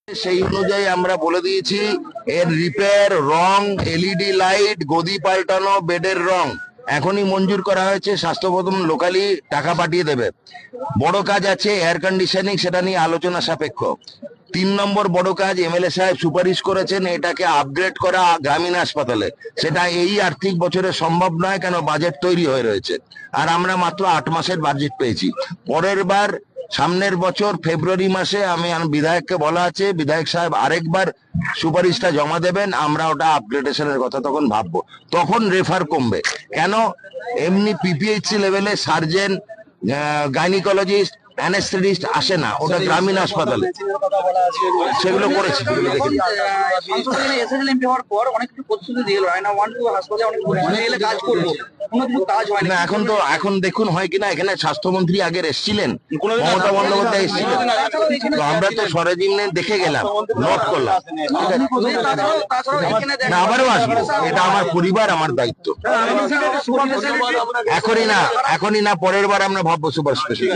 সেই অনুযায়ী আমরা বলে দিয়েছি এর রিপেয়ার, রং, এলইডি লাইট, গদি পাল্টানো, বেডের রং এখনই মঞ্জুর করা হয়েছে। স্বাস্থ্য ভবন লোকালি টাকা পাঠিয়ে দেবে। বড় কাজ আছে এয়ার কন্ডিশনিং, সেটা নিয়ে আলোচনা সাপেক্ষ। 3 নম্বর বড় কাজ এমএলএ সাহেব সুপারিশ করেছেন এটাকে আপগ্রেড করা গ্রামীণ হাসপাতালে। সেটা এই আর্থিক বছরে সম্ভব নয়, কেন বাজেট তৈরি হয়ে রয়েছে আর আমরা মাত্র 8 মাসের বাজেট পেয়েছি। পরের বার সামনের বছর ফেব্রুয়ারি মাসে আমি বিধায়ককে বলা আছে, বিধায়ক সাহেব আরেকবার সুপারিশটা জমা দেবেন, আমরা ওটা আপগ্রেডেশনের কথা তখন ভাববো। তখন রেফার কমবে। কেন এমনি পিপিএইচসি লেভেলে সার্জেন, গাইনিকোলজিস্ট, অ্যানেস্থেটিস্ট আসে না, ওটা গ্রামীণ হাসপাতালে। সেগুলো করেছি। না এখন দেখুন হয় কিনা, এখানে স্বাস্থ্যমন্ত্রী আগের এসেছিলেন, মমতা বন্দ্যোপাধ্যায় এসেছিলেন, তো আমরা তো সরেজমিনে দেখে গেলাম, নোট করলাম। না, আবারও আসবো, এটা আমার পরিবার, আমার দায়িত্ব। এখনই না, পরের বার আমরা ভাববো সুপার স্পেশাল।